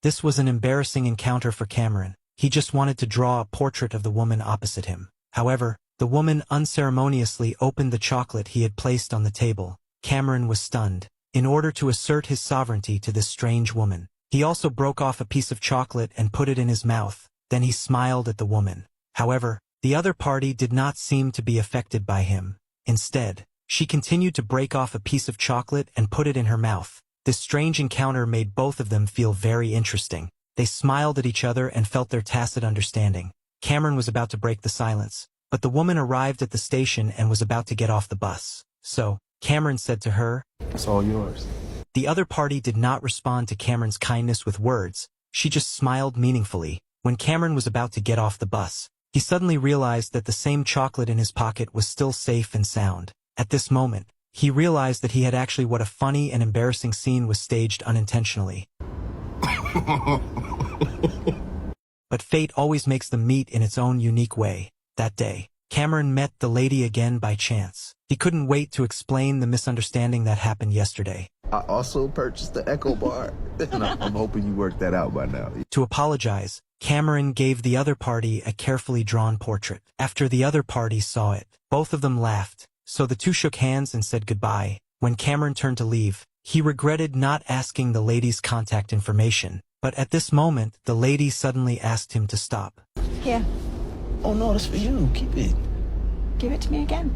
This was an embarrassing encounter for Cameron. He just wanted to draw a portrait of the woman opposite him. However, the woman unceremoniously opened the chocolate he had placed on the table. Cameron was stunned. In order to assert his sovereignty to this strange woman, he also broke off a piece of chocolate and put it in his mouth. Then he smiled at the woman. However, the other party did not seem to be affected by him. Instead, she continued to break off a piece of chocolate and put it in her mouth. This strange encounter made both of them feel very interesting. They smiled at each other and felt their tacit understanding. Cameron was about to break the silence, but the woman arrived at the station and was about to get off the bus. So, Cameron said to her, "It's all yours." The other party did not respond to Cameron's kindness with words. She just smiled meaningfully. When Cameron was about to get off the bus, he suddenly realized that the same chocolate in his pocket was still safe and sound. At this moment, he realized that he had actually what a funny and embarrassing scene was staged unintentionally. But fate always makes them meet in its own unique way. That day, Cameron met the lady again by chance. He couldn't wait to explain the misunderstanding that happened yesterday. I also purchased the Echo Bar, and I'm hoping you worked that out by now. To apologize, Cameron gave the other party a carefully drawn portrait. After the other party saw it, both of them laughed, so the two shook hands and said goodbye. When Cameron turned to leave, he regretted not asking the lady's contact information, but at this moment, the lady suddenly asked him to stop. Here. Oh no, that's for you. Keep it. Give it to me again.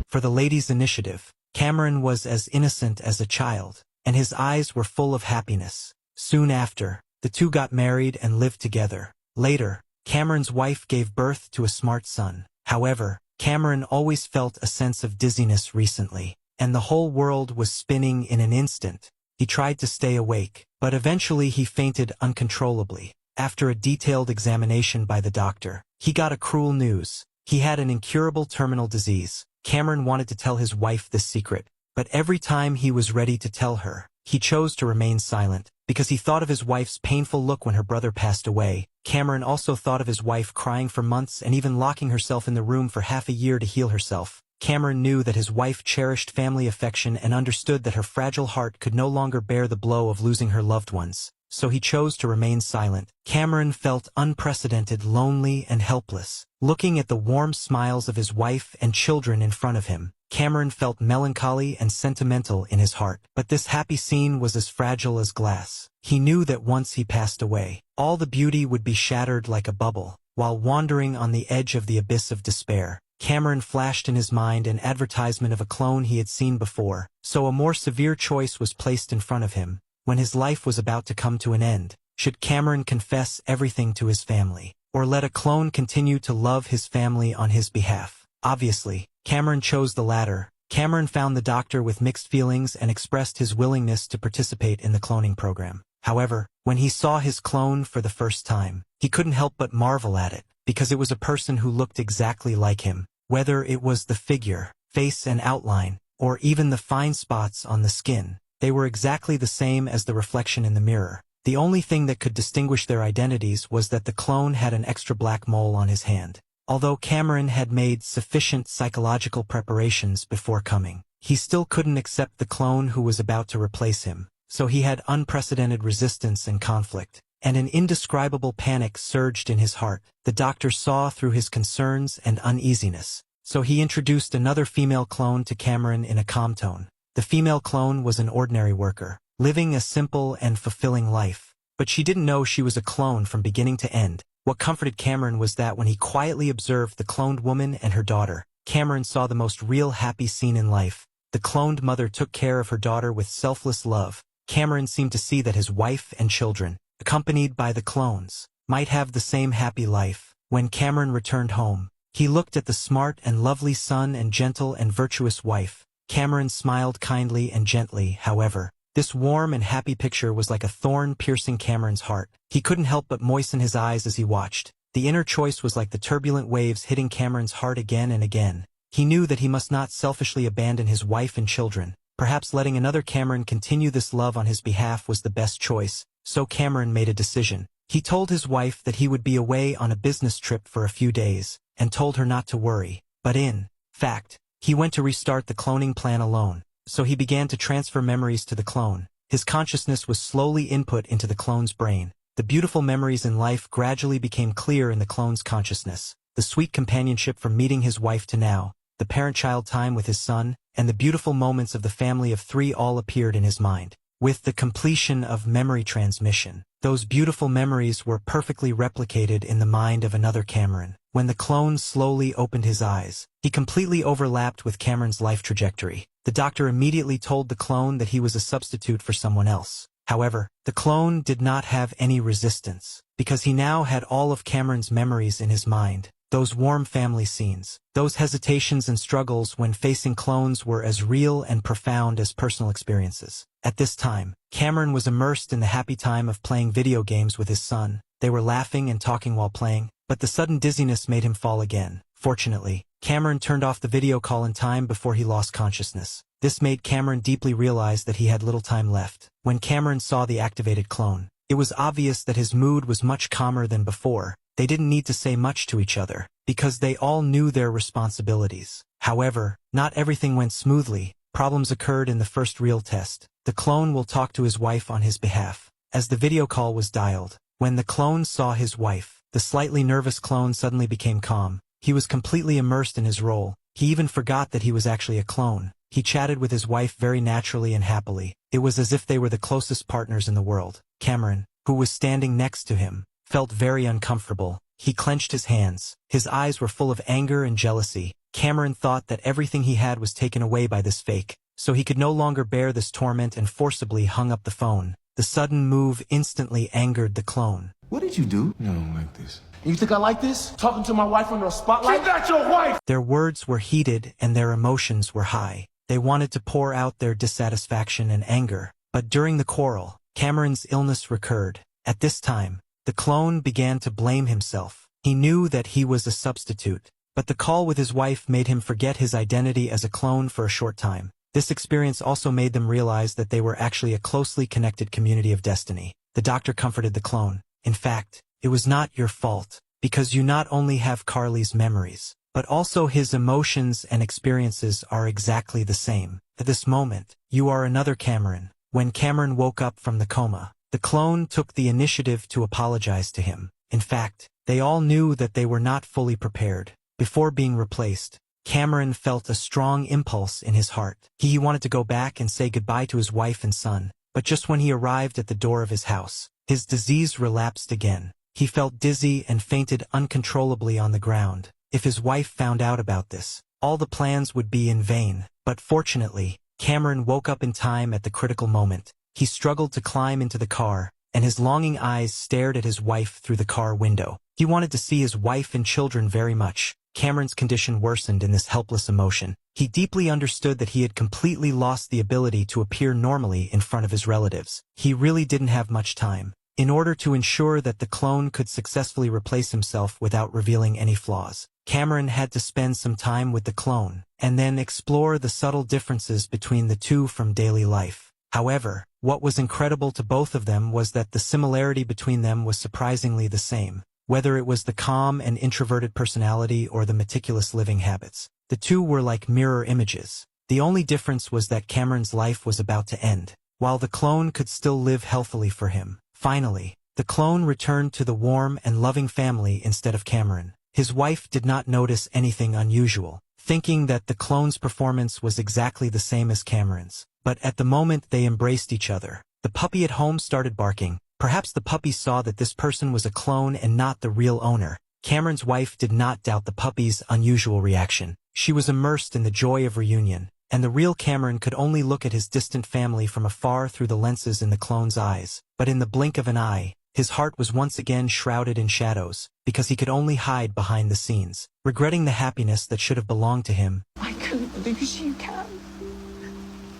For the lady's initiative, Cameron was as innocent as a child, and his eyes were full of happiness. Soon after, the two got married and lived together. Later, Cameron's wife gave birth to a smart son. However, Cameron always felt a sense of dizziness recently, and the whole world was spinning in an instant. He tried to stay awake, but eventually he fainted uncontrollably. After a detailed examination by the doctor, he got a cruel news. He had an incurable terminal disease. Cameron wanted to tell his wife this secret, but every time he was ready to tell her, he chose to remain silent, because he thought of his wife's painful look when her brother passed away. Cameron also thought of his wife crying for months and even locking herself in the room for half a year to heal herself. Cameron knew that his wife cherished family affection and understood that her fragile heart could no longer bear the blow of losing her loved ones, so he chose to remain silent. Cameron felt unprecedented, lonely, and helpless. Looking at the warm smiles of his wife and children in front of him, Cameron felt melancholy and sentimental in his heart. But this happy scene was as fragile as glass. He knew that once he passed away, all the beauty would be shattered like a bubble. While wandering on the edge of the abyss of despair, Cameron flashed in his mind an advertisement of a clone he had seen before, so a more severe choice was placed in front of him. When his life was about to come to an end, should Cameron confess everything to his family, or let a clone continue to love his family on his behalf? Obviously, Cameron chose the latter. Cameron found the doctor with mixed feelings and expressed his willingness to participate in the cloning program. However, when he saw his clone for the first time, he couldn't help but marvel at it, because it was a person who looked exactly like him. Whether it was the figure, face and outline, or even the fine spots on the skin, they were exactly the same as the reflection in the mirror. The only thing that could distinguish their identities was that the clone had an extra black mole on his hand. Although Cameron had made sufficient psychological preparations before coming, he still couldn't accept the clone who was about to replace him, so he had unprecedented resistance and conflict, and an indescribable panic surged in his heart. The doctor saw through his concerns and uneasiness, so he introduced another female clone to Cameron in a calm tone. The female clone was an ordinary worker, living a simple and fulfilling life, but she didn't know she was a clone from beginning to end. What comforted Cameron was that when he quietly observed the cloned woman and her daughter, Cameron saw the most real happy scene in life. The cloned mother took care of her daughter with selfless love. Cameron seemed to see that his wife and children, accompanied by the clones, might have the same happy life. When Cameron returned home, he looked at the smart and lovely son and gentle and virtuous wife. Cameron smiled kindly and gently. However, this warm and happy picture was like a thorn piercing Cameron's heart. He couldn't help but moisten his eyes as he watched. The inner choice was like the turbulent waves hitting Cameron's heart again and again. He knew that he must not selfishly abandon his wife and children. Perhaps letting another Cameron continue this love on his behalf was the best choice, so Cameron made a decision. He told his wife that he would be away on a business trip for a few days, and told her not to worry. But in fact, he went to restart the cloning plan alone. So he began to transfer memories to the clone. His consciousness was slowly input into the clone's brain. The beautiful memories in life gradually became clear in the clone's consciousness. The sweet companionship from meeting his wife to now, the parent-child time with his son, and the beautiful moments of the family of three all appeared in his mind. With the completion of memory transmission, those beautiful memories were perfectly replicated in the mind of another Cameron. When the clone slowly opened his eyes, he completely overlapped with Cameron's life trajectory. The doctor immediately told the clone that he was a substitute for someone else. However, the clone did not have any resistance, because he now had all of Cameron's memories in his mind. Those warm family scenes, those hesitations and struggles when facing clones were as real and profound as personal experiences. At this time, Cameron was immersed in the happy time of playing video games with his son. They were laughing and talking while playing, but the sudden dizziness made him fall again. Fortunately, Cameron turned off the video call in time before he lost consciousness. This made Cameron deeply realize that he had little time left. When Cameron saw the activated clone, it was obvious that his mood was much calmer than before. They didn't need to say much to each other, because they all knew their responsibilities. However, not everything went smoothly. Problems occurred in the first real test. The clone will talk to his wife on his behalf. As the video call was dialed, when the clone saw his wife, the slightly nervous clone suddenly became calm. He was completely immersed in his role. He even forgot that he was actually a clone. He chatted with his wife very naturally and happily. It was as if they were the closest partners in the world. Cameron, who was standing next to him, felt very uncomfortable. He clenched his hands. His eyes were full of anger and jealousy. Cameron thought that everything he had was taken away by this fake, so he could no longer bear this torment and forcibly hung up the phone. The sudden move instantly angered the clone. What did you do? No, I don't like this. You think I like this? Talking to my wife under a spotlight? She's not your wife! Their words were heated and their emotions were high. They wanted to pour out their dissatisfaction and anger. But during the quarrel, Cameron's illness recurred. At this time, the clone began to blame himself. He knew that he was a substitute, but the call with his wife made him forget his identity as a clone for a short time. This experience also made them realize that they were actually a closely connected community of destiny. The doctor comforted the clone. In fact, it was not your fault, because you not only have Carly's memories, but also his emotions and experiences are exactly the same. At this moment, you are another Cameron. When Cameron woke up from the coma, the clone took the initiative to apologize to him. In fact, they all knew that they were not fully prepared. Before being replaced, Cameron felt a strong impulse in his heart. He wanted to go back and say goodbye to his wife and son, but just when he arrived at the door of his house, his disease relapsed again. He felt dizzy and fainted uncontrollably on the ground. If his wife found out about this, all the plans would be in vain. But fortunately, Cameron woke up in time at the critical moment. He struggled to climb into the car, and his longing eyes stared at his wife through the car window. He wanted to see his wife and children very much. Cameron's condition worsened in this helpless emotion. He deeply understood that he had completely lost the ability to appear normally in front of his relatives. He really didn't have much time. In order to ensure that the clone could successfully replace himself without revealing any flaws, Cameron had to spend some time with the clone, and then explore the subtle differences between the two from daily life. However, what was incredible to both of them was that the similarity between them was surprisingly the same. Whether it was the calm and introverted personality or the meticulous living habits, the two were like mirror images. The only difference was that Cameron's life was about to end, while the clone could still live healthily for him. Finally, the clone returned to the warm and loving family instead of Cameron. His wife did not notice anything unusual, thinking that the clone's performance was exactly the same as Cameron's. But at the moment they embraced each other, the puppy at home started barking. Perhaps the puppy saw that this person was a clone and not the real owner. Cameron's wife did not doubt the puppy's unusual reaction. She was immersed in the joy of reunion, and the real Cameron could only look at his distant family from afar through the lenses in the clone's eyes. But in the blink of an eye, his heart was once again shrouded in shadows, because he could only hide behind the scenes, regretting the happiness that should have belonged to him. I couldn't lose you, Cam.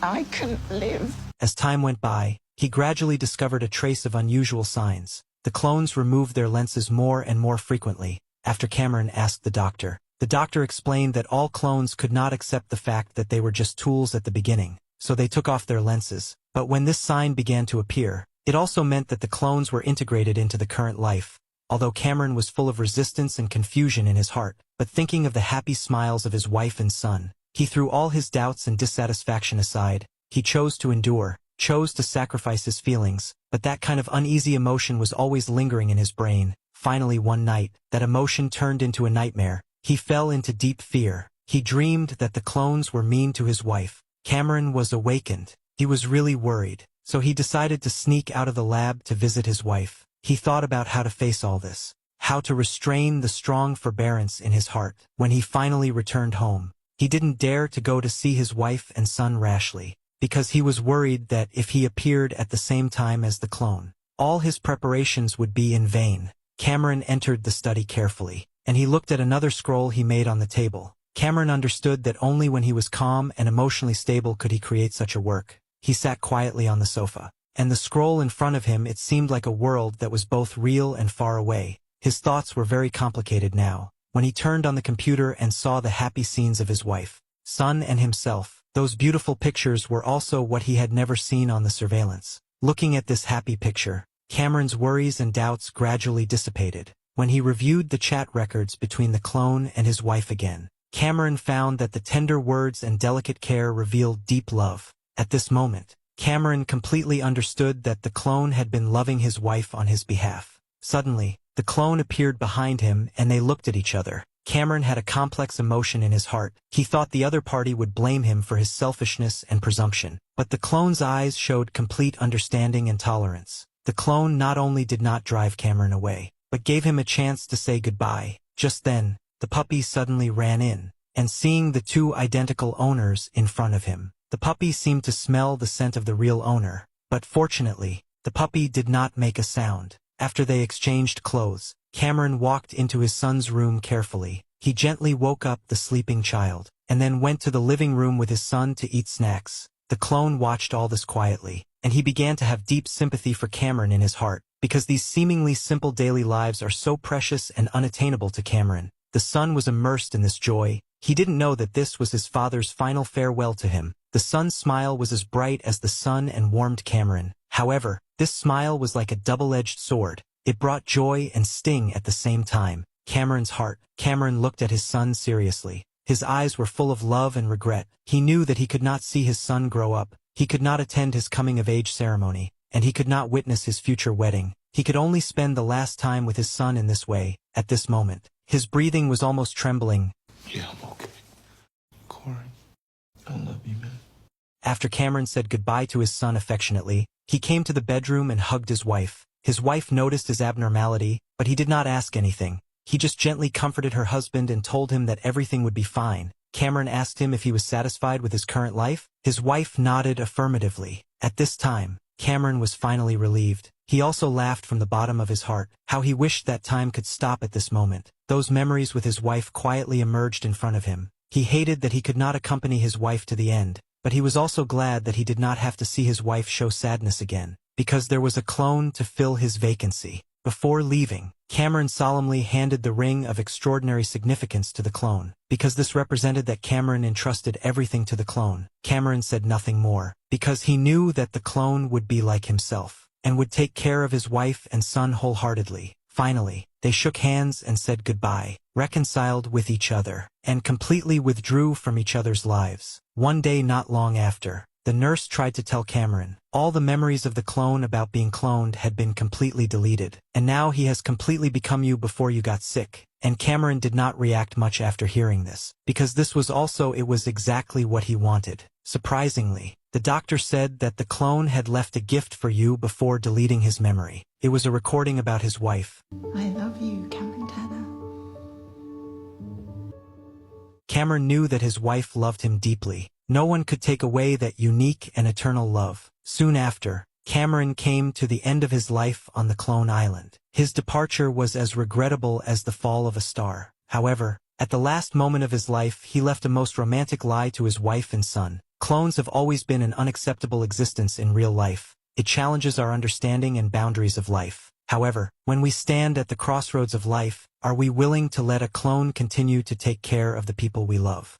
I couldn't live. As time went by, he gradually discovered a trace of unusual signs. The clones removed their lenses more and more frequently. After Cameron asked the doctor explained that all clones could not accept the fact that they were just tools at the beginning, so they took off their lenses. But when this sign began to appear, it also meant that the clones were integrated into the current life. Although Cameron was full of resistance and confusion in his heart, but thinking of the happy smiles of his wife and son, he threw all his doubts and dissatisfaction aside. He chose to endure. chose to sacrifice his feelings, but that kind of uneasy emotion was always lingering in his brain. Finally one night, that emotion turned into a nightmare. He fell into deep fear. He dreamed that the clones were mean to his wife. Cameron was awakened. He was really worried, so he decided to sneak out of the lab to visit his wife. He thought about how to face all this, how to restrain the strong forbearance in his heart. When he finally returned home, he didn't dare to go to see his wife and son rashly, because he was worried that if he appeared at the same time as the clone, all his preparations would be in vain. Cameron entered the study carefully, and he looked at another scroll he made on the table. Cameron understood that only when he was calm and emotionally stable could he create such a work. He sat quietly on the sofa, and the scroll in front of him, it seemed like a world that was both real and far away. His thoughts were very complicated now. When he turned on the computer and saw the happy scenes of his wife, son and himself, those beautiful pictures were also what he had never seen on the surveillance. Looking at this happy picture, Cameron's worries and doubts gradually dissipated. When he reviewed the chat records between the clone and his wife again, Cameron found that the tender words and delicate care revealed deep love. At this moment, Cameron completely understood that the clone had been loving his wife on his behalf. Suddenly, the clone appeared behind him and they looked at each other. Cameron had a complex emotion in his heart. He thought the other party would blame him for his selfishness and presumption. But the clone's eyes showed complete understanding and tolerance. The clone not only did not drive Cameron away, but gave him a chance to say goodbye. Just then, the puppy suddenly ran in, and seeing the two identical owners in front of him, the puppy seemed to smell the scent of the real owner. But fortunately, the puppy did not make a sound. After they exchanged clothes, Cameron walked into his son's room carefully. He gently woke up the sleeping child, and then went to the living room with his son to eat snacks. The clone watched all this quietly, and he began to have deep sympathy for Cameron in his heart, because these seemingly simple daily lives are so precious and unattainable to Cameron. The son was immersed in this joy. He didn't know that this was his father's final farewell to him. The son's smile was as bright as the sun and warmed Cameron. However, this smile was like a double-edged sword. It brought joy and sting at the same time. Cameron's heart. Cameron looked at his son seriously. His eyes were full of love and regret. He knew that he could not see his son grow up. He could not attend his coming-of-age ceremony, and he could not witness his future wedding. He could only spend the last time with his son in this way. At this moment, his breathing was almost trembling. Yeah, I'm okay. Corey, I love you, man. After Cameron said goodbye to his son affectionately, he came to the bedroom and hugged his wife. His wife noticed his abnormality, but he did not ask anything. He just gently comforted her husband and told him that everything would be fine. Cameron asked him if he was satisfied with his current life. His wife nodded affirmatively. At this time, Cameron was finally relieved. He also laughed from the bottom of his heart. How he wished that time could stop at this moment. Those memories with his wife quietly emerged in front of him. He hated that he could not accompany his wife to the end, but he was also glad that he did not have to see his wife show sadness again, because there was a clone to fill his vacancy. Before leaving, Cameron solemnly handed the ring of extraordinary significance to the clone. Because this represented that Cameron entrusted everything to the clone, Cameron said nothing more, because he knew that the clone would be like himself, and would take care of his wife and son wholeheartedly. Finally, they shook hands and said goodbye, reconciled with each other, and completely withdrew from each other's lives. One day not long after, the nurse tried to tell Cameron. All the memories of the clone about being cloned had been completely deleted, and now he has completely become you before you got sick. And Cameron did not react much after hearing this, because this was also it was exactly what he wanted. Surprisingly, the doctor said that the clone had left a gift for you before deleting his memory. It was a recording about his wife. I love you, Cameron Turner. Cameron knew that his wife loved him deeply. No one could take away that unique and eternal love. Soon after, Cameron came to the end of his life on the Clone Island. His departure was as regrettable as the fall of a star. However, at the last moment of his life, he left a most romantic lie to his wife and son. Clones have always been an unacceptable existence in real life. It challenges our understanding and boundaries of life. However, when we stand at the crossroads of life, are we willing to let a clone continue to take care of the people we love?